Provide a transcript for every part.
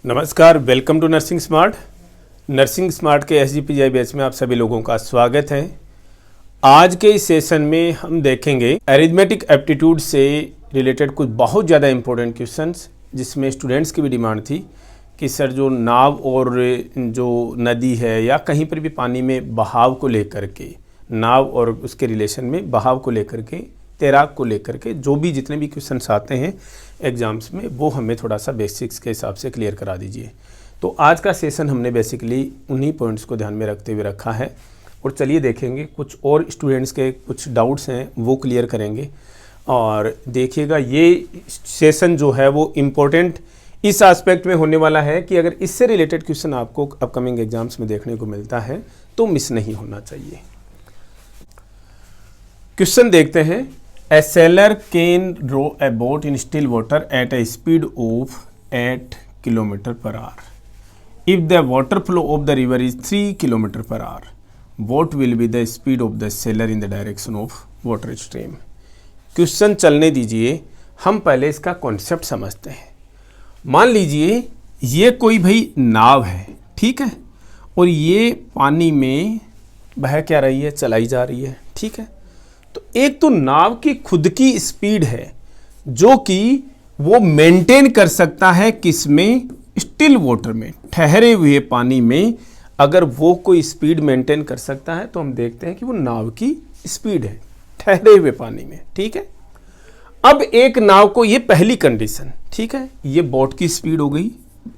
नमस्कार, welcome to nursing smart. Nursing smart के SGPGI batch में आप सभी लोगों का स्वागत है। आज के इस सेशन में हम देखेंगे अरिथमेटिक एप्टीट्यूड से रिलेटेड कुछ बहुत ज़्यादा इंपॉर्टेंट क्वेश्चंस, जिसमें स्टूडेंट्स की भी डिमांड थी कि सर जो नाव और जो नदी है या कहीं पर भी पानी में बहाव को लेकर के, नाव और उसके रिलेशन में बहाव को लेकर के, तैराक को लेकर के जो भी जितने भी क्वेश्चंस आते हैं एग्जाम्स में, वो हमें थोड़ा सा बेसिक्स के हिसाब से क्लियर करा दीजिए। तो आज का सेशन हमने बेसिकली उन्हीं पॉइंट्स को ध्यान में रखते हुए रखा है और चलिए देखेंगे कुछ और स्टूडेंट्स के कुछ डाउट्स हैं वो क्लियर करेंगे। और देखिएगा ये सेशन जो है वो इम्पोर्टेंट इस एस्पेक्ट में होने वाला है कि अगर इससे रिलेटेड क्वेश्चन आपको अपकमिंग एग्जाम्स में देखने को मिलता है तो मिस नहीं होना चाहिए। क्वेश्चन देखते हैं। A sailor can row a boat in still water at a speed of 8 km per hour. If the water flow of the river is 3 km per hour, what will be the speed of the sailor in the direction of water stream? Question चलने दीजिए, हम पहले इसका concept समझते हैं। मान लीजिए ये कोई भाई नाव है, ठीक है, और ये पानी में बह क्या रही है, चलाई जा रही है, ठीक है। तो एक तो नाव की खुद की स्पीड है जो कि वो मेंटेन कर सकता है किसमें, स्टिल वाटर में, ठहरे हुए पानी में। अगर वो कोई स्पीड मेंटेन कर सकता है तो हम देखते हैं कि वो नाव की स्पीड है ठहरे हुए पानी में, ठीक है। अब एक नाव को, ये पहली कंडीशन, ठीक है, ये बोट की स्पीड हो गई,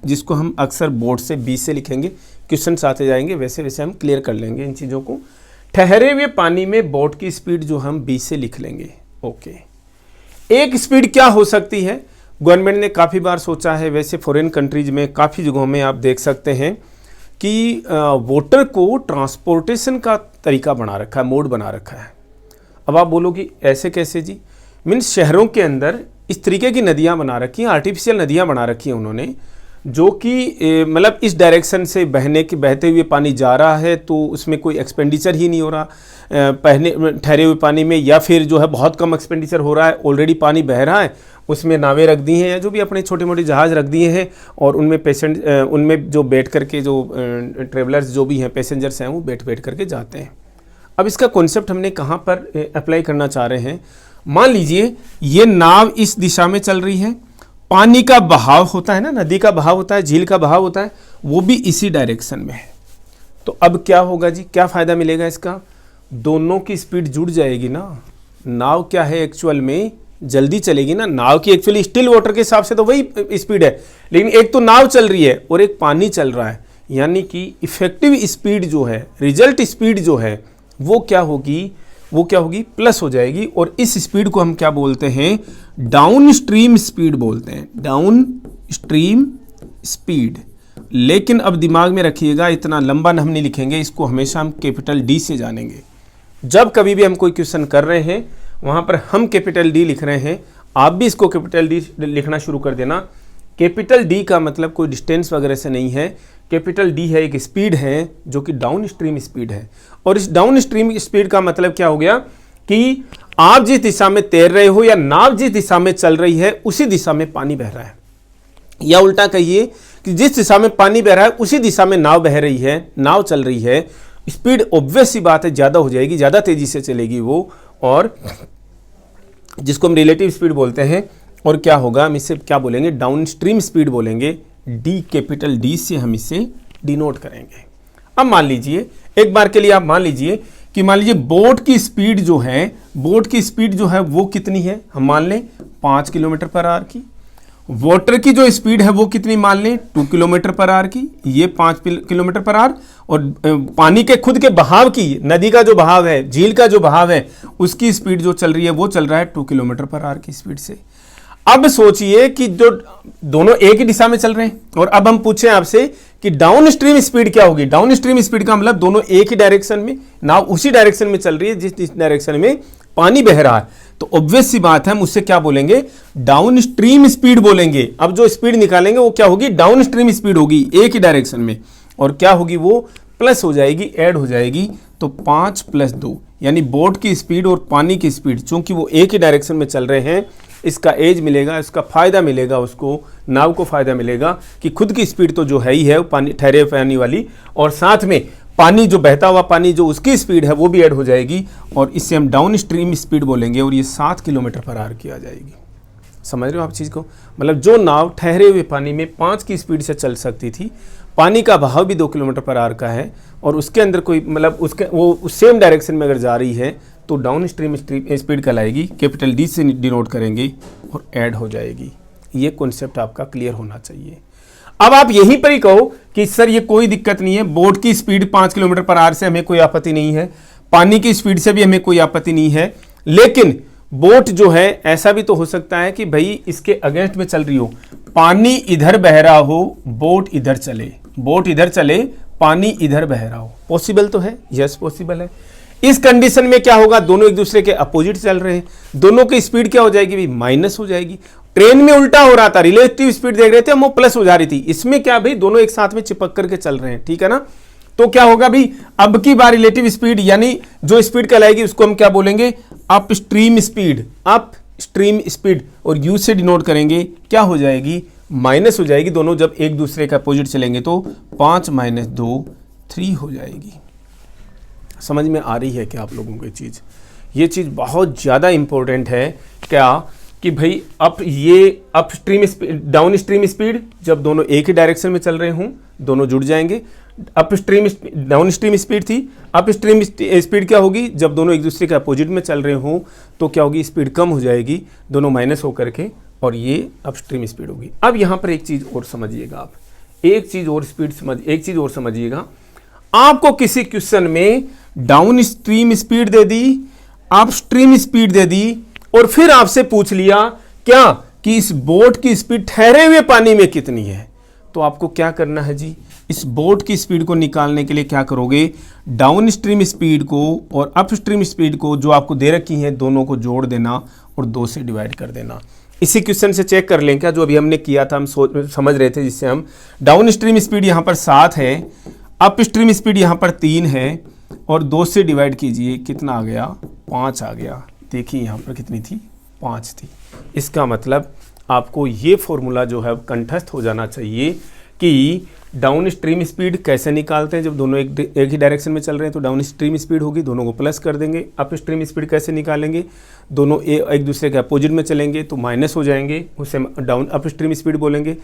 जिसको हम अक्सर बोट से बी से लिखेंगे, क्वेश्चन आते जाएंगे वैसे वैसे हम क्लियर कर लेंगे इन चीज़ों को। ठहरे हुए पानी में बोट की स्पीड जो हम बी से लिख लेंगे, ओके। एक स्पीड क्या हो सकती है, गवर्नमेंट ने काफ़ी बार सोचा है, वैसे फॉरेन कंट्रीज में काफ़ी जगहों में आप देख सकते हैं कि वाटर को ट्रांसपोर्टेशन का तरीका बना रखा है, मोड बना रखा है। अब आप बोलो कि ऐसे कैसे जी, मीन्स शहरों के अंदर इस तरीके की नदियाँ बना रखी हैं, आर्टिफिशियल नदियाँ बना रखी हैं उन्होंने, जो कि मतलब इस डायरेक्शन से बहते हुए पानी जा रहा है तो उसमें कोई एक्सपेंडिचर ही नहीं हो रहा ठहरे हुए पानी में, या फिर जो है बहुत कम एक्सपेंडिचर हो रहा है, ऑलरेडी पानी बह रहा है, उसमें नावें रख दी हैं या जो भी अपने छोटे मोटे जहाज़ रख दिए हैं, और उनमें पेशेंट उनमें जो बैठ करके जो ट्रेवलर्स जो भी हैं, पैसेंजर्स हैं, वो बैठ करके जाते हैं। अब इसका कॉन्सेप्ट हमने कहाँ पर अप्लाई करना चाह रहे हैं। मान लीजिए ये नाव इस दिशा में चल रही है, पानी का बहाव होता है ना, नदी का बहाव होता है, झील का बहाव होता है, वो भी इसी डायरेक्शन में है। तो अब क्या होगा जी, क्या फ़ायदा मिलेगा इसका, दोनों की स्पीड जुड़ जाएगी ना। नाव क्या है एक्चुअल में, जल्दी चलेगी ना। नाव की एक्चुअली स्टिल वाटर के हिसाब से तो वही स्पीड है, लेकिन एक तो नाव चल रही है और एक पानी चल रहा है, यानी कि इफेक्टिव स्पीड जो है, रिजल्ट स्पीड जो है, वो क्या होगी, प्लस हो जाएगी। और इस स्पीड को हम क्या बोलते हैं, डाउन स्ट्रीम स्पीड बोलते हैं, डाउन स्ट्रीम स्पीड। लेकिन अब दिमाग में रखिएगा, इतना लंबा हम नहीं लिखेंगे इसको, हमेशा हम कैपिटल डी से जानेंगे। जब कभी भी हम कोई क्वेश्चन कर रहे हैं वहां पर हम कैपिटल डी लिख रहे हैं, आप भी इसको कैपिटल डी लिखना शुरू कर देना। कैपिटल डी का मतलब कोई डिस्टेंस वगैरह से नहीं है, कैपिटल डी है एक स्पीड है जो कि डाउन स्ट्रीम स्पीड है। और इस डाउन स्ट्रीम स्पीड का मतलब क्या हो गया कि आप जिस दिशा में तैर रहे हो या नाव जिस दिशा में चल रही है उसी दिशा में पानी बह रहा है, या उल्टा कहिए कि जिस दिशा में पानी बह रहा है उसी दिशा में नाव बह रही है, नाव चल रही है। स्पीड ऑब्वियस सी बात है ज़्यादा हो जाएगी, ज़्यादा तेजी से चलेगी वो, और जिसको हम रिलेटिव स्पीड बोलते हैं। और क्या होगा, हम इसे क्या बोलेंगे, डाउन स्ट्रीम स्पीड बोलेंगे, डी, कैपिटल डी से हम इसे डिनोट करेंगे। अब मान लीजिए, एक बार के लिए आप मान लीजिए कि बोट की स्पीड जो है वो कितनी है, हम मान लें 5 किलोमीटर पर आवर की। वाटर की जो स्पीड है वो कितनी मान लें, 2 किलोमीटर पर आवर की, ये 5 किलोमीटर पर आवर। और पानी के खुद के बहाव की, नदी का जो बहाव है, झील का जो बहाव है, उसकी स्पीड जो चल रही है वो चल रहा है 2 किलोमीटर पर आवर की स्पीड से। अब सोचिए कि जो दोनों एक ही दिशा में चल रहे हैं, और अब हम पूछें आपसे कि डाउन स्ट्रीम स्पीड क्या होगी। डाउन स्ट्रीम स्पीड का मतलब दोनों एक ही डायरेक्शन में, नाव उसी डायरेक्शन में चल रही है जिस डायरेक्शन में पानी बह रहा है। तो ऑब्वियस सी बात है, हम उससे क्या बोलेंगे, डाउन स्ट्रीम स्पीड बोलेंगे। अब जो स्पीड निकालेंगे वो क्या होगी, डाउन स्ट्रीम स्पीड होगी एक ही डायरेक्शन में, और क्या होगी वो प्लस हो जाएगी, ऐड हो जाएगी। तो 5 + 2 यानी बोट की स्पीड और पानी की स्पीड, चूंकि वो एक ही डायरेक्शन में चल रहे हैं, इसका एज मिलेगा, इसका फ़ायदा मिलेगा, उसको नाव को फ़ायदा मिलेगा कि खुद की स्पीड तो जो है ही है पानी, ठहरे हुए पानी वाली, और साथ में पानी जो बहता हुआ पानी जो उसकी स्पीड है वो भी ऐड हो जाएगी, और इससे हम डाउन स्ट्रीम स्पीड बोलेंगे, और ये 7 किलोमीटर पर आवर की आ जाएगी। समझ रहे हो आप चीज़ को? मतलब जो नाव ठहरे हुए पानी में 5 की स्पीड से चल सकती थी, पानी का बहाव भी 2 किलोमीटर पर आवर का है, और उसके अंदर कोई मतलब उसके वो सेम डायरेक्शन में अगर जा रही है तो डाउन स्ट्रीम स्पीड कहलाएगी, कैपिटल डी से डिनोट करेंगे और ऐड हो जाएगी। ये कॉन्सेप्ट आपका क्लियर होना चाहिए। अब आप यहीं पर ही कहो कि सर ये कोई दिक्कत नहीं है, बोट की स्पीड 5 किलोमीटर पर आवर से हमें कोई आपत्ति नहीं है, पानी की स्पीड से भी हमें कोई आपत्ति नहीं है, लेकिन बोट जो है ऐसा भी तो हो सकता है कि भाई इसके अगेंस्ट में चल रही हो, पानी इधर बह रहा हो, बोट इधर चले, बोट इधर चले, पानी इधर बह रहा हो। पॉसिबल तो है, यस पॉसिबल है। इस कंडीशन में क्या होगा, दोनों एक दूसरे के अपोजिट चल रहे हैं, दोनों की स्पीड क्या हो जाएगी भाई, माइनस हो जाएगी। ट्रेन में उल्टा हो रहा था, रिलेटिव स्पीड देख रहे थे हम, वो प्लस हो जा रही थी। इसमें क्या भाई, दोनों एक साथ में चिपक करके चल रहे हैं, ठीक है ना। तो क्या होगा भाई, अब की बार रिलेटिव स्पीड यानी जो स्पीड कहलाएगी उसको हम क्या बोलेंगे, up stream speed, up stream speed, और यू से डिनोट करेंगे, क्या हो जाएगी, माइनस हो जाएगी। दोनों जब एक दूसरे का अपोजिट चलेंगे तो 5 - 2 3 हो जाएगी। समझ में आ रही है क्या आप लोगों को ये चीज़ बहुत ज़्यादा इंपॉर्टेंट है क्या, कि भाई up stream speed, down stream speed, जब दोनों एक ही डायरेक्शन में चल रहे हों दोनों जुड़ जाएंगे। Up stream downstream speed थी, अप स्ट्रीम स्पीड क्या होगी, जब दोनों एक दूसरे के अपोजिट में चल रहे हों तो क्या होगी, स्पीड कम हो जाएगी, दोनों माइनस होकर के, और ये अप स्ट्रीम स्पीड होगी। अब यहाँ पर एक चीज़ और समझिएगा आप, एक चीज़ और समझिएगा। आपको किसी क्वेश्चन में डाउन स्ट्रीम स्पीड दे दी, अप स्ट्रीम स्पीड दे दी, और फिर आपसे पूछ लिया क्या कि इस बोट की स्पीड ठहरे हुए पानी में कितनी है, तो आपको क्या करना है जी, इस बोट की स्पीड को निकालने के लिए क्या करोगे, डाउन स्ट्रीम स्पीड को और अप स्ट्रीम स्पीड को जो आपको दे रखी है दोनों को जोड़ देना और 2 से डिवाइड कर देना। इसी क्वेश्चन से चेक कर लें क्या, जो अभी हमने किया था, हम समझ रहे थे, जिससे हम डाउन स्ट्रीम स्पीड यहाँ पर 7 है, अप स्ट्रीम स्पीड यहाँ पर 3 है, और 2 से डिवाइड कीजिए, कितना आ गया, 5 आ गया। देखिए यहाँ पर कितनी थी, 5 थी। इसका मतलब आपको ये फॉर्मूला जो है कंठस्थ हो जाना चाहिए कि डाउन स्ट्रीम स्पीड कैसे निकालते हैं, जब दोनों एक ही डायरेक्शन में चल रहे हैं तो डाउन स्ट्रीम स्पीड होगी, दोनों को प्लस कर देंगे। अप स्ट्रीम स्पीड कैसे निकालेंगे, दोनों एक दूसरे के अपोजिट में चलेंगे तो माइनस हो जाएंगे, उसे डाउन अप स्ट्रीम स्पीड बोलेंगे।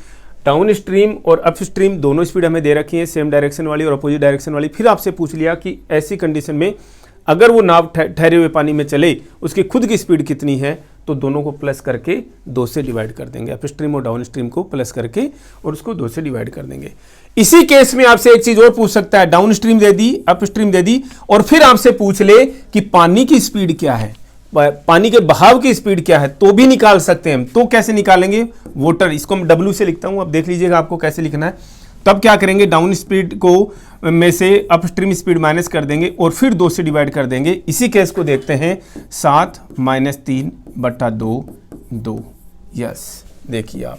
डाउन स्ट्रीम और अप स्ट्रीम दोनों स्पीड हमें दे रखी है, सेम डायरेक्शन वाली और अपोजिट डायरेक्शन वाली। फिर आपसे पूछ लिया कि ऐसी कंडीशन में अगर वो नाव ठहरे हुए पानी में चले, उसकी खुद की स्पीड कितनी है, तो दोनों को प्लस करके 2 से डिवाइड कर देंगे, अप स्ट्रीम और डाउन स्ट्रीम को प्लस करके और उसको 2 से डिवाइड कर देंगे। इसी केस में आपसे एक चीज और पूछ सकता है, डाउन स्ट्रीम दे दी, अप स्ट्रीम दे दी, और फिर आपसे पूछ ले कि पानी की स्पीड क्या है, पानी के बहाव की स्पीड क्या है, तो भी निकाल सकते हैं हम। तो कैसे निकालेंगे, वाटर, इसको मैं W से लिखता हूं, अब देख लीजिएगा आपको कैसे लिखना है। तब क्या करेंगे, डाउन स्पीड को में से अप स्ट्रीम स्पीड माइनस कर देंगे और फिर 2 से डिवाइड कर देंगे। इसी केस को देखते हैं, 7 - 3/2 2। यस, देखिए आप,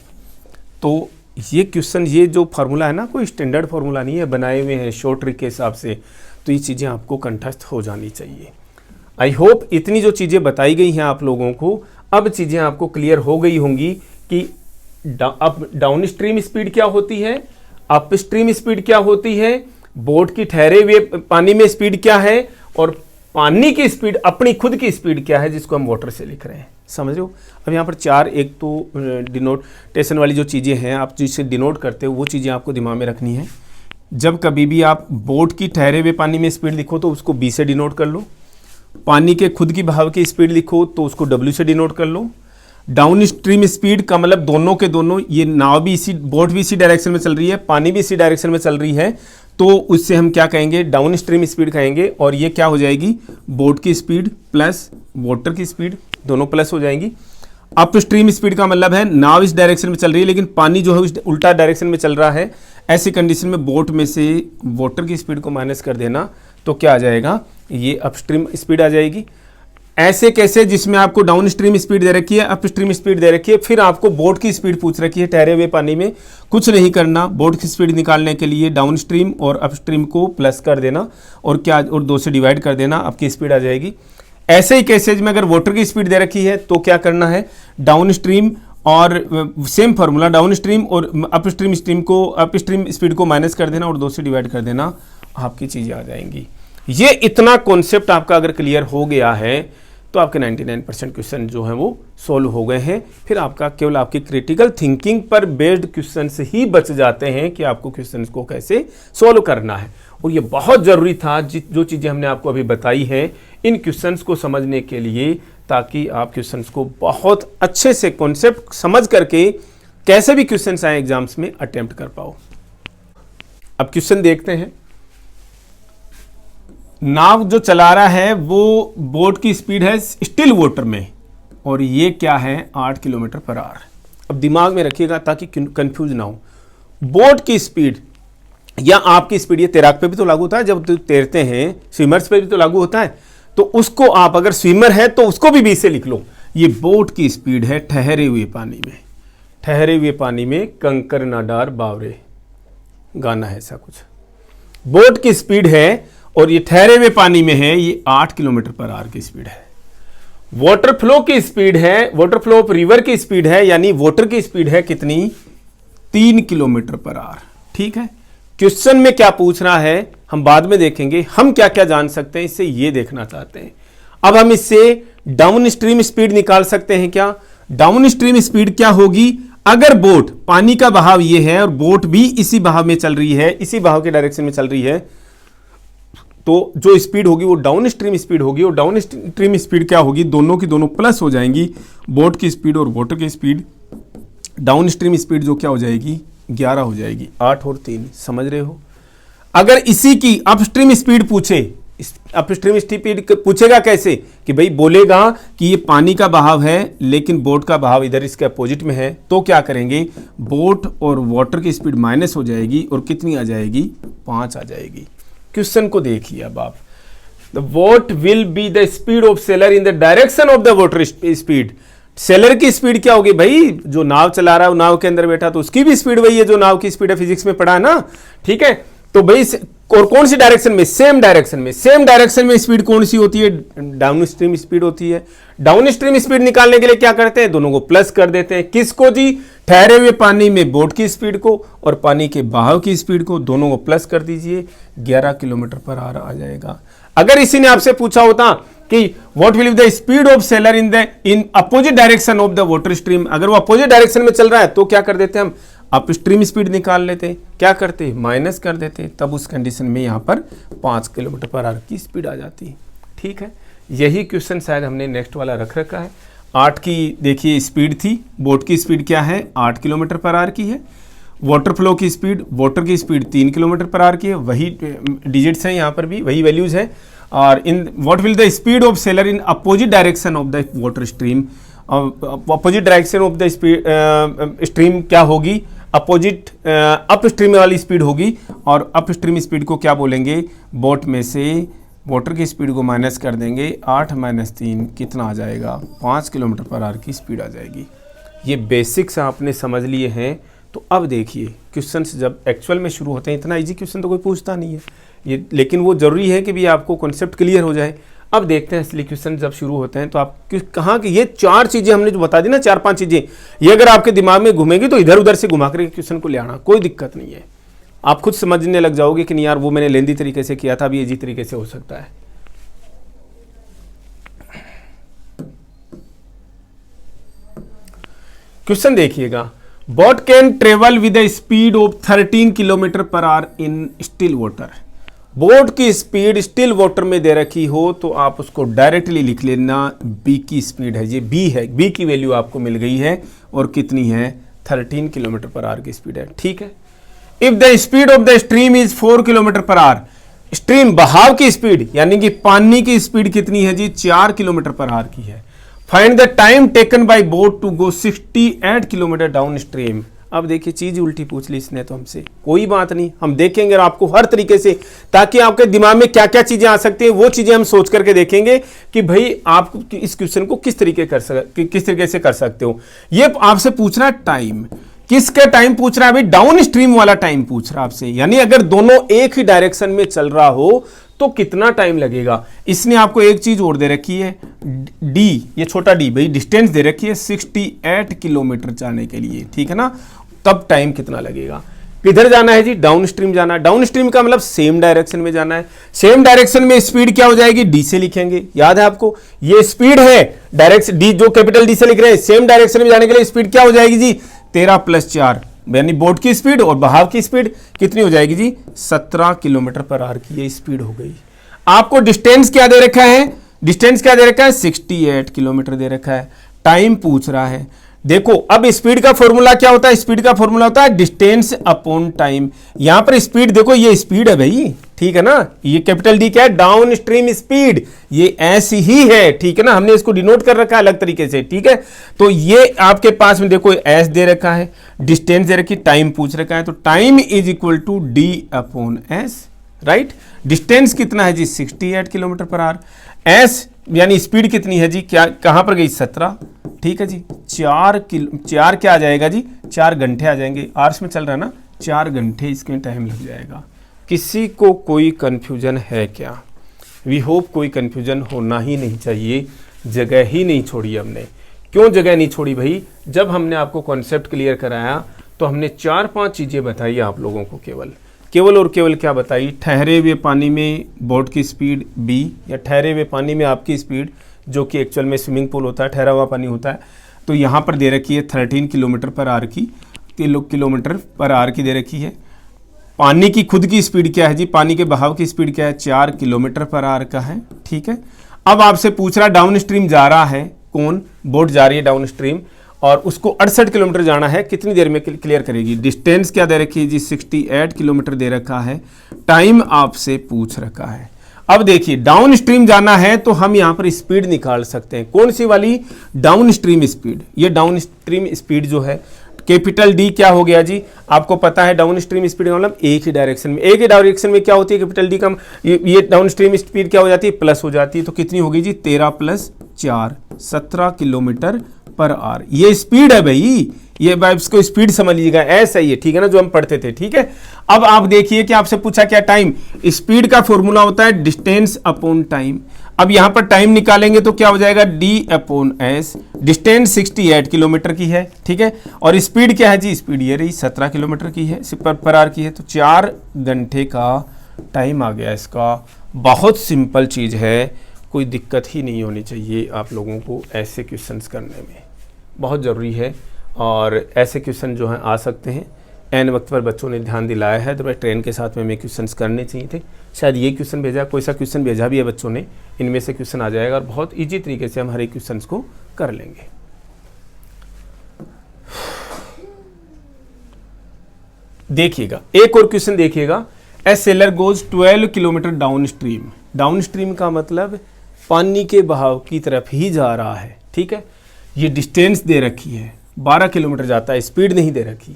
तो ये क्वेश्चन, ये जो फार्मूला है ना, कोई स्टैंडर्ड फार्मूला नहीं है, बनाए हुए हैं शॉर्ट ट्रिक के हिसाब से, तो ये चीज़ें आपको कंठस्थ हो जानी चाहिए। आई होप इतनी जो चीज़ें बताई गई हैं आप लोगों को, अब चीज़ें आपको क्लियर हो गई होंगी कि डाउन स्ट्रीम स्पीड क्या होती है, अप स्ट्रीम स्पीड क्या होती है, बोट की ठहरे हुए पानी में स्पीड क्या है, और पानी की स्पीड, अपनी खुद की स्पीड क्या है, जिसको हम वाटर से लिख रहे हैं। समझ रहे हो? अब यहाँ पर 4 एक तो डिनोटेशन वाली जो चीज़ें हैं, आप जिससे डिनोट करते हो वो चीज़ें आपको दिमाग में रखनी है। जब कभी भी आप बोट की ठहरे हुए पानी में स्पीड लिखो तो उसको B से डिनोट कर लो, पानी के खुद की बहाव की स्पीड लिखो तो उसको W से डिनोट कर लो। डाउन स्ट्रीम स्पीड का मतलब दोनों के दोनों, ये नाव भी इसी, बोट भी इसी डायरेक्शन में चल रही है, पानी भी इसी डायरेक्शन में चल रही है, तो उससे हम क्या कहेंगे, डाउन स्ट्रीम स्पीड कहेंगे। और ये क्या हो जाएगी, बोट की स्पीड प्लस वाटर की स्पीड, दोनों प्लस हो जाएंगी। अप स्ट्रीम स्पीड का मतलब है नाव इस डायरेक्शन में चल रही है लेकिन पानी जो है उस उल्टा डायरेक्शन में चल रहा है। ऐसी कंडीशन में बोट में से वाटर की स्पीड को माइनस कर देना तो क्या आ जाएगा, ये अपस्ट्रीम स्पीड आ जाएगी। ऐसे कैसे जिसमें आपको डाउन स्ट्रीम स्पीड दे रखी है, अप स्ट्रीम स्पीड दे रखी है, फिर आपको बोट की स्पीड पूछ रखी है ठहरे हुए पानी में। कुछ नहीं करना, बोट की स्पीड निकालने के लिए डाउन स्ट्रीम और अप स्ट्रीम को प्लस कर देना और क्या और 2 से डिवाइड कर देना, आपकी स्पीड आ जाएगी। ऐसे ही केसेज में अगर वाटर की स्पीड दे रखी है तो क्या करना है, डाउन स्ट्रीम और सेम फार्मूला, डाउन स्ट्रीम और अप स्ट्रीम स्पीड को माइनस कर देना और 2 से डिवाइड कर देना, आपकी चीज़ें आ जाएंगी। ये इतना कॉन्सेप्ट आपका अगर क्लियर हो गया है तो आपके 99% क्वेश्चन जो हैं वो सॉल्व हो गए हैं। फिर आपका केवल आपकी क्रिटिकल थिंकिंग पर बेस्ड क्वेश्चन ही बच जाते हैं कि आपको क्वेश्चन को कैसे सॉल्व करना है। और ये बहुत ज़रूरी था जो चीज़ें हमने आपको अभी बताई हैं इन क्वेश्चंस को समझने के लिए, ताकि आप क्वेश्चंस को बहुत अच्छे से कॉन्सेप्ट समझ करके कैसे भी क्वेश्चंस आए एग्जाम्स में अटेम्प्ट कर पाओ। अब क्वेश्चन देखते हैं। नाव जो चला रहा है वो बोट की स्पीड है स्टिल वाटर में और ये क्या है 8 किलोमीटर पर आवर। अब दिमाग में रखिएगा ताकि कंफ्यूज ना हो। बोट की स्पीड या आपकी स्पीड, ये तैराक पे भी तो लागू होता है, जब तैरते हैं स्विमर्स पे भी तो लागू होता है। तो उसको आप अगर स्विमर है तो उसको भी 20 से लिख लो। ये बोट की स्पीड है ठहरे हुए पानी में, ठहरे हुए पानी में कंकर ना डार बावरे, गाना है ऐसा कुछ। बोट की स्पीड है और ये ठहरे हुए पानी में है, ये 8 किलोमीटर पर आवर की स्पीड है। वाटर फ्लो की स्पीड है, वाटर फ्लो ऑफ रिवर की स्पीड है, यानी वाटर की स्पीड है कितनी, 3 किलोमीटर पर आवर। ठीक है, क्वेश्चन में क्या पूछ रहा है हम बाद में देखेंगे, हम क्या क्या जान सकते हैं इससे ये देखना चाहते हैं। अब हम इससे डाउन स्ट्रीम स्पीड निकाल सकते हैं क्या। डाउन स्ट्रीम स्पीड क्या होगी, अगर बोट, पानी का बहाव ये है और बोट भी इसी बहाव में चल रही है, इसी बहाव के डायरेक्शन में चल रही है, तो जो स्पीड होगी वो डाउन स्ट्रीम स्पीड होगी। और डाउन स्ट्रीम स्पीड क्या होगी, दोनों की दोनों प्लस हो जाएंगी, बोट की स्पीड और वाटर की स्पीड। डाउन स्ट्रीम स्पीड जो क्या हो जाएगी 11 हो जाएगी, 8 और 3, समझ रहे हो। अगर इसी की अपस्ट्रीम स्पीड पूछे, अपस्ट्रीम स्पीड पूछेगा कैसे कि भाई बोलेगा कि ये पानी का बहाव है लेकिन बोट का बहाव इधर इसके अपोजिट में है, तो क्या करेंगे, बोट और वाटर की स्पीड माइनस हो जाएगी और कितनी आ जाएगी, 5 आ जाएगी। क्वेश्चन को देखिए अब आप, what will be the speed of seller in the direction of the water speed. Seller की स्पीड क्या होगी भाई, जो नाव चला रहा है, नाव के अंदर बैठा तो उसकी भी स्पीड वही है जो नाव की स्पीड है, फिजिक्स में पढ़ा है ना। ठीक है, तो भाई और कौन सी डायरेक्शन में, सेम डायरेक्शन में, सेम डायरेक्शन में स्पीड कौन सी होती है, डाउन स्ट्रीम स्पीड होती है। डाउन स्ट्रीम स्पीड निकालने के लिए क्या करते हैं, दोनों को प्लस कर देते हैं। किसको जी, ठहरे हुए पानी में बोट की स्पीड को और पानी के बहाव की स्पीड को, दोनों को प्लस कर दीजिए, 11 किलोमीटर पर आवर आ जाएगा। अगर इसी ने आपसे पूछा होता कि what will be the speed of seller in opposite direction of the water stream, अगर वो अपोजिट डायरेक्शन में चल रहा है तो क्या कर देते हम, अप स्ट्रीम स्पीड निकाल लेते, क्या करते, माइनस कर देते, तब उस कंडीशन में यहाँ पर 5 किलोमीटर पर आवर की स्पीड आ जाती। ठीक है, यही क्वेश्चन शायद हमने नेक्स्ट वाला रख रखा है। 8 की देखिए स्पीड थी, बोट की स्पीड क्या है, 8 किलोमीटर पर आवर की है। वाटर फ्लो की स्पीड, वाटर की स्पीड 3 किलोमीटर पर आवर की है, वही डिजिट्स हैं यहाँ पर भी, वही वैल्यूज है। और in what will the speed of seller in opposite direction of the water stream, opposite direction of the stream क्या होगी, अपोजिट अप स्ट्रीम वाली स्पीड होगी। और अप स्ट्रीम स्पीड को क्या बोलेंगे, बोट में से वाटर की स्पीड को माइनस कर देंगे, 8 - 3 कितना आ जाएगा, 5 किलोमीटर पर आवर की स्पीड आ जाएगी। ये बेसिक्स आपने समझ लिए हैं। तो अब देखिए क्वेश्चंस जब एक्चुअल में शुरू होते हैं, इतना इजी क्वेश्चन तो कोई पूछता नहीं है ये, लेकिन वो जरूरी है कि भी आपको कॉन्सेप्ट क्लियर हो जाए। अब देखते हैं असली क्वेश्चन जब शुरू होते हैं तो आप कहाँ कि ये 4 चीज़ें हमने जो बता दी ना, 4-5 चीज़ें, ये अगर आपके दिमाग में घूमेगी तो इधर उधर से घुमा कर क्वेश्चन को ले आना, कोई दिक्कत नहीं है। आप खुद समझने लग जाओगे कि नहीं यार वो मैंने लेंदी तरीके से किया था, अभी इजी तरीके से हो सकता है। क्वेश्चन देखिएगा, boat can travel with the speed of 13 kilometre per our in still water. Boat की स्पीड स्टिल वाटर में दे रखी हो तो आप उसको डायरेक्टली लिख लेना, बी की स्पीड है, ये बी है, बी की वैल्यू आपको मिल गई है और कितनी है, 13 किलोमीटर पर आवर की स्पीड है। ठीक है, if the speed of the stream is 4 kilometre per our, stream बहाव की स्पीड यानी कि पानी की स्पीड कितनी है जी, 4 किलोमीटर पर आवर की है। Find the time taken by boat to go 68 kilometre downstream. अब देखिए चीज उल्टी पूछ ली इसने तो हमसे, कोई बात नहीं, हम देखेंगे और आपको हर तरीके से, ताकि आपके दिमाग में क्या क्या चीजें आ सकती हैं वो चीजें हम सोच करके देखेंगे कि भाई आप इस क्वेश्चन को किस तरीके से कर सकते हो। ये आपसे पूछ रहा है टाइम, किसका टाइम पूछ रहा है भाई, डाउन स्ट्रीम वाला टाइम पूछ रहा है आपसे, यानी अगर दोनों एक ही डायरेक्शन में चल रहा हो तो कितना टाइम लगेगा। इसने आपको एक चीज और दे रखी है, डी, ये छोटा डी भाई, डिस्टेंस दे रखी है 68 किलोमीटर जाने के लिए, ठीक है ना, तब टाइम कितना लगेगा। किधर जाना है जी, डाउन स्ट्रीम जाना है। डाउन स्ट्रीम का मतलब सेम डायरेक्शन में जाना है, सेम डायरेक्शन में स्पीड क्या हो जाएगी, डी से लिखेंगे, याद है आपको, ये स्पीड है डायरेक्शन डी, जो कैपिटल डी से लिख रहे हैं, सेम डायरेक्शन में जाने के लिए स्पीड क्या हो जाएगी जी, 13 + 4, यानी बोट की स्पीड और बहाव की स्पीड कितनी हो जाएगी जी, 17 किलोमीटर पर आवर की ये स्पीड हो गई। आपको डिस्टेंस क्या दे रखा है, डिस्टेंस क्या दे रखा है, 68 किलोमीटर दे रखा है। टाइम पूछ रहा है, देखो अब स्पीड का फॉर्मूला क्या होता है, स्पीड का फॉर्मूला होता है डिस्टेंस अपॉन टाइम। यहां पर स्पीड देखो, ये स्पीड है भाई, ठीक है ना, ये कैपिटल डी क्या है, डाउन स्ट्रीम स्पीड, ये ऐसी ही है, ठीक है ना, हमने इसको डिनोट कर रखा है अलग तरीके से, ठीक है। तो ये आपके पास में देखो एस दे रखा है, डिस्टेंस दे रखी, टाइम पूछ रखा है, तो time is equal to D upon S, right. Distance कितना है जी, 68 किलोमीटर पर आवर। एस यानी स्पीड कितनी है जी, क्या कहां पर गई, 17, ठीक है जी। 4 क्या आ जाएगा जी, 4 घंटे आ जाएंगे, आवर्स में चल रहा है ना, 4 घंटे इसमें टाइम लग जाएगा। किसी को कोई कंफ्यूजन है क्या, वी होप कोई कंफ्यूजन होना ही नहीं चाहिए, जगह ही नहीं छोड़ी हमने। क्यों जगह नहीं छोड़ी भाई, जब हमने आपको कॉन्सेप्ट क्लियर कराया तो हमने 4-5 चीजें बताई आप लोगों को, केवल और केवल क्या बताई, ठहरे हुए पानी में बोट की स्पीड b, या ठहरे हुए पानी में आपकी स्पीड, जो कि एक्चुअल में स्विमिंग पूल होता है, ठहरा हुआ पानी होता है, तो यहाँ पर दे रखी है 13 किलोमीटर पर आवर की, किलोमीटर पर आवर की दे रखी है। पानी की खुद की स्पीड क्या है जी, पानी के बहाव की स्पीड क्या है, 4 किलोमीटर पर आवर का है, ठीक है। अब आपसे पूछ रहा डाउन स्ट्रीम जा रहा है, कौन, बोट जा रही है डाउन स्ट्रीम, और उसको 68 किलोमीटर जाना है, कितनी देर में क्लियर करेगी। डिस्टेंस क्या दे रखी है जी, 68 किलोमीटर दे रखा है। टाइम आपसे पूछ रखा है। अब देखिए डाउन स्ट्रीम जाना है तो हम यहां पर स्पीड निकाल सकते हैं, कौन सी वाली, डाउन स्ट्रीम स्पीड। ये डाउन स्ट्रीम स्पीड जो है कैपिटल डी क्या हो गया जी, आपको पता है डाउन स्ट्रीम स्पीड का मतलब एक ही डायरेक्शन में, एक ही डायरेक्शन में क्या होती है कैपिटल डी का, ये डाउन स्ट्रीम स्पीड क्या हो जाती है, प्लस हो जाती है, तो कितनी होगी जी, 13 + 4, 17 किलोमीटर पर आवर। ये स्पीड है भाई, ये इसको स्पीड समझ लीजिएगा, ऐसा ही है, ठीक है ना, जो हम पढ़ते थे, ठीक है। अब आप देखिए कि आपसे पूछा क्या, टाइम, स्पीड का फॉर्मूला होता है डिस्टेंस अपॉन टाइम। अब यहां पर टाइम निकालेंगे तो क्या हो जाएगा, d upon S. Distance 68 kilometre की है, ठीक है, और स्पीड क्या है जी, स्पीड ये रही 17 किलोमीटर की है, पर आवर की है, तो 4 घंटे का टाइम आ गया इसका। बहुत सिंपल चीज है, कोई दिक्कत ही नहीं होनी चाहिए आप लोगों को ऐसे क्वेश्चंस करने में, बहुत ज़रूरी है। और ऐसे क्वेश्चन जो हैं आ सकते हैं, एन वक्त पर बच्चों ने ध्यान दिलाया है, तो भाई ट्रेन के साथ में हमें क्वेश्चंस करने चाहिए थे। शायद ये क्वेश्चन भेजा, कोई सा क्वेश्चन भेजा भी है बच्चों ने, इनमें से क्वेश्चन आ जाएगा और बहुत ईजी तरीके से हम हर एक क्वेश्चन को कर लेंगे। देखिएगा एक और क्वेश्चन देखिएगा, a sailor goes 12 kilometre downstream. Downstream का मतलब पानी के बहाव की तरफ ही जा रहा है, ठीक है। ये डिस्टेंस दे रखी है, 12 किलोमीटर जाता है, स्पीड नहीं दे रखी।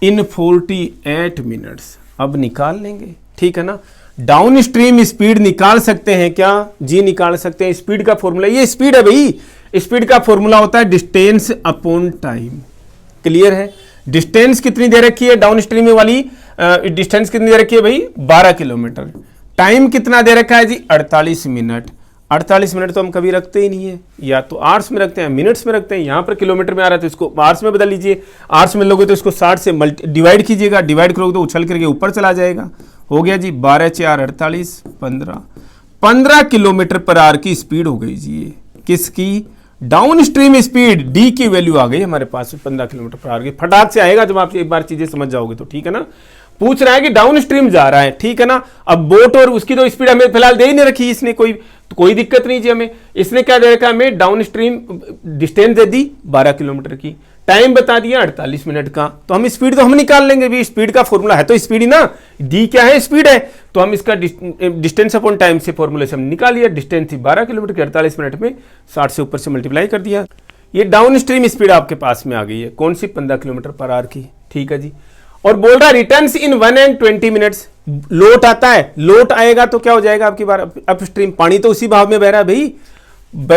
इन 48 मिनट्स, अब निकाल लेंगे, ठीक है ना। डाउन स्ट्रीम स्पीड निकाल सकते हैं क्या जी, निकाल सकते हैं। स्पीड का फॉर्मूला, ये स्पीड है भाई, स्पीड का फॉर्मूला होता है डिस्टेंस अपॉन टाइम, क्लियर है। डिस्टेंस कितनी दे रखी है डाउन स्ट्रीम वाली, डिस्टेंस कितनी दे रखी है भाई, 12 किलोमीटर। टाइम कितना दे रखा है जी, 48 मिनट। 48 मिनट तो हम कभी रखते ही नहीं है, या तो आवर्स में रखते हैं, मिनट्स में रखते हैं। यहाँ पर किलोमीटर में आ रहा है तो इसको आवर्स में बदल लीजिए, आवर्स में लोगे तो इसको 60 से डिवाइड कीजिएगा, डिवाइड करोगे तो उछल करके ऊपर चला जाएगा। हो गया जी 12 × 4 = 48, 15 किलोमीटर पर आवर की स्पीड हो गई जी। ये किसकी, डाउन स्ट्रीम स्पीड, डी की वैल्यू आ गई हमारे पास 15 किलोमीटर पर आवर की। फटाक से आएगा जब आप एक बार चीजें समझ जाओगे तो, ठीक है ना। पूछ रहा है कि डाउन स्ट्रीम जा रहा है, ठीक है ना। अब बोट और उसकी तो स्पीड हमें फिलहाल दे ही नहीं रखी इसने, कोई दिक्कत नहीं जी हमें। इसने क्या दे रखा है हमें, डाउन स्ट्रीम डिस्टेंस दे दी 12 किलोमीटर की, टाइम बता दिया 48 मिनट का, तो हम स्पीड तो हम निकाल लेंगे भी, स्पीड का फॉर्मूला है तो स्पीड ही ना, डी क्या है, स्पीड है, तो हम इसका डिस्टेंस अपॉन टाइम से फॉर्मूले से हम निकाल लिया। डिस्टेंस थी 12 किलोमीटर की, 48 मिनट में 60 से ऊपर से मल्टीप्लाई कर दिया। ये डाउन स्ट्रीम स्पीड आपके पास में आ गई है, कौन सी, 15 किलोमीटर पर आवर की। ठीक है जी, और बोल रहा है रिटर्न्स इन 1 and 20 मिनट्स। लोट आता है, लोट आएगा तो क्या हो जाएगा आपकी बार अप स्ट्रीम, पानी तो उसी भाव में बह रहा है भाई।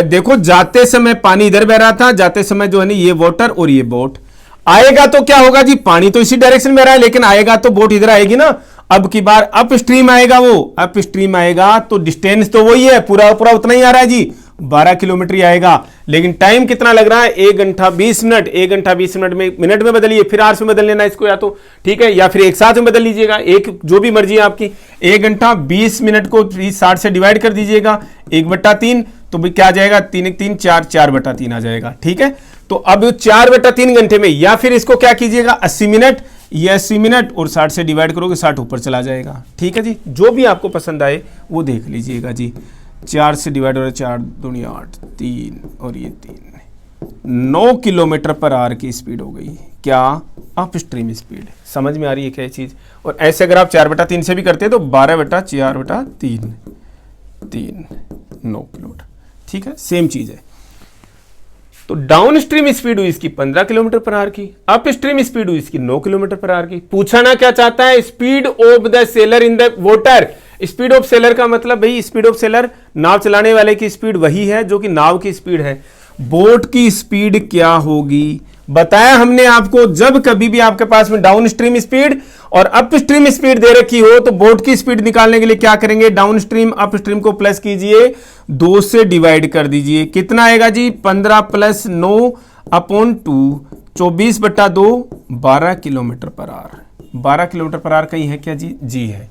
देखो जाते समय पानी इधर बह रहा था, जाते समय जो है ना ये वाटर और ये बोट आएगा तो क्या होगा जी, पानी तो इसी डायरेक्शन में बह रहा है, लेकिन आएगा तो बोट इधर आएगी ना। अब की बार अप स्ट्रीम आएगा, वो अप स्ट्रीम आएगा तो डिस्टेंस तो वही है, पूरा पूरा उतना ही आ रहा है जी, 12 किलोमीटर ही आएगा। लेकिन टाइम कितना लग रहा है, 1 घंटा 20 मिनट। 1 घंटा 20 मिनट में मिनट में बदलिए, फिर आवर्स में बदल लेना इसको, या तो ठीक है, या फिर एक साथ में बदल लीजिएगा, एक जो भी मर्जी है आपकी। 1 घंटा 20 मिनट को 60 से डिवाइड कर दीजिएगा, 1/3 तो भाई क्या आ जाएगा, 3 1 3 4 4/3 आ जाएगा। ठीक है, तो अब 4/3 घंटे में, या फिर इसको क्या कीजिएगा 80 मिनट, ये 80 मिनट और 60 से डिवाइड करोगे 60 ऊपर चला जाएगा। ठीक है जी, जो भी आपको पसंद आए वो देख लीजिएगा जी। 4 से डिवाइड हो रहा है, 4 दूनी 8, 3 और ये 3, 9 किलोमीटर पर आवर की स्पीड हो गई। क्या, अप स्ट्रीम स्पीड। समझ में आ रही है क्या चीज। और ऐसे अगर आप 4/3 से भी करते हैं तो 12/4/3, 9 किलोमीटर। ठीक है, सेम चीज है। तो डाउन स्ट्रीम स्पीड हुई इसकी 15 किलोमीटर पर आवर की, अप स्ट्रीम स्पीड हुई इसकी 9 किलोमीटर पर आवर की। पूछना क्या चाहता है, speed of the seller in the water. Speed of seller का मतलब भाई, स्पीड ऑफ सेलर नाव चलाने वाले की स्पीड वही है जो कि नाव की स्पीड है। बोट की स्पीड क्या होगी बताया हमने आपको, जब कभी भी आपके पास में डाउन स्ट्रीम स्पीड और अप स्ट्रीम स्पीड दे रखी हो तो बोट की स्पीड निकालने के लिए क्या करेंगे, डाउन स्ट्रीम अप स्ट्रीम को प्लस कीजिए, 2 से डिवाइड कर दीजिए। कितना आएगा जी, 15 + 9/2, 24/2, 12 kilometre per our. 12 kilometre per our कहीं है क्या जी, जी है।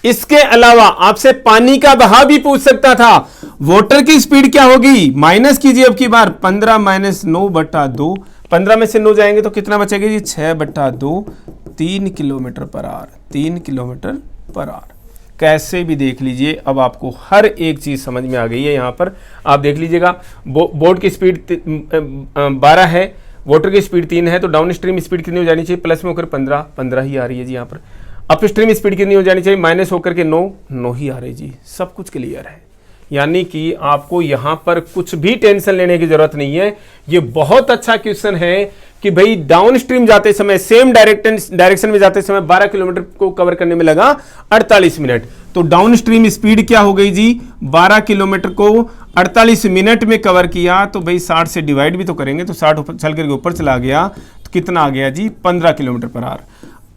इसके अलावा आपसे पानी का बहाव भी पूछ सकता था, वाटर की स्पीड क्या होगी, माइनस कीजिए अब की बार, 15 - 9/2, 15 में से 9 जाएंगे तो कितना बचेगा जी, 6/2, 3 kilometre per our, 3 kilometre per our. कैसे भी देख लीजिए, अब आपको हर एक चीज समझ में आ गई है। यहां पर आप देख लीजिएगा, बोट की स्पीड 12 है, वाटर की स्पीड 3 है, तो डाउन स्ट्रीम स्पीड कितनी हो जानी चाहिए, प्लस में होकर 15 ही आ रही है जी। यहाँ पर अप स्ट्रीम स्पीड कितनी हो जानी चाहिए, माइनस होकर के 9 ही आ रही जी। सब कुछ क्लियर है, यानी कि आपको यहां पर कुछ भी टेंशन लेने की जरूरत नहीं है। ये बहुत अच्छा क्वेश्चन है कि भाई डाउन स्ट्रीम जाते समय, सेम डायरेक्शन में जाते समय 12 किलोमीटर को कवर करने में लगा 48 मिनट। तो डाउन स्ट्रीम स्पीड क्या हो गई जी, 12 किलोमीटर को 48 मिनट में कवर किया। तो भाई 60 से डिवाइड भी तो करेंगे, तो 60 चल करके ऊपर चला गया तो कितना आ गया जी, 15 किलोमीटर पर आवर।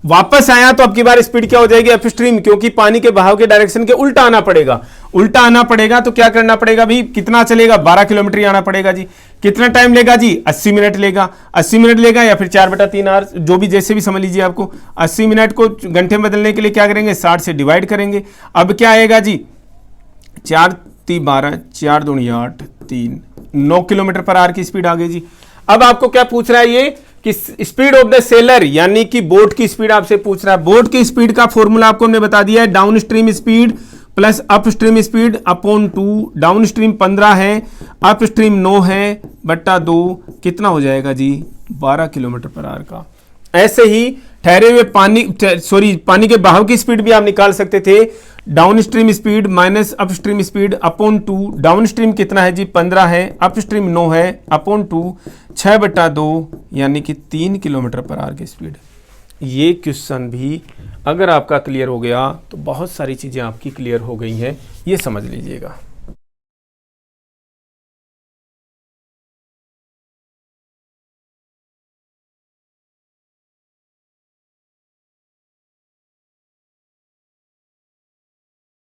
वापस आया तो अब की बार स्पीड क्या हो जाएगी, अप स्ट्रीम, क्योंकि पानी के बहाव के डायरेक्शन के उल्टा आना पड़ेगा। उल्टा आना पड़ेगा तो क्या करना पड़ेगा भाई, कितना चलेगा, 12 किलोमीटर ही आना पड़ेगा जी। कितना टाइम लेगा जी, 80 मिनट लेगा। 80 मिनट लेगा या फिर 4/3 आवर, जो भी जैसे भी समझ लीजिए आपको। 80 मिनट को घंटे में बदलने के लिए क्या करेंगे, 60 से डिवाइड करेंगे। अब क्या आएगा जी, 4 3 12, 4 दूनी 8, 3, 9 किलोमीटर पर आवर की स्पीड आ गई जी। अब आपको क्या पूछ रहा है ये कि स्पीड ऑफ द सेलर, यानी कि बोट की स्पीड आपसे पूछ रहा है। बोट की स्पीड का फॉर्मूला आपको हमने बता दिया है, down stream speed plus up stream speed upon 2। Down stream 15 है, अप स्ट्रीम 9 है बट्टा 2, कितना हो जाएगा जी, 12 किलोमीटर पर आवर का। ऐसे ही ठहरे हुए पानी के बहाव की स्पीड भी आप निकाल सकते थे, down stream speed minus up stream speed upon 2। Down stream कितना है जी, 15 है, अप स्ट्रीम 9 है, अपॉन 2, 6/2, यानी कि 3 किलोमीटर पर आवर की स्पीड। ये क्वेश्चन भी अगर आपका क्लियर हो गया तो बहुत सारी चीज़ें आपकी क्लियर हो गई हैं, ये समझ लीजिएगा।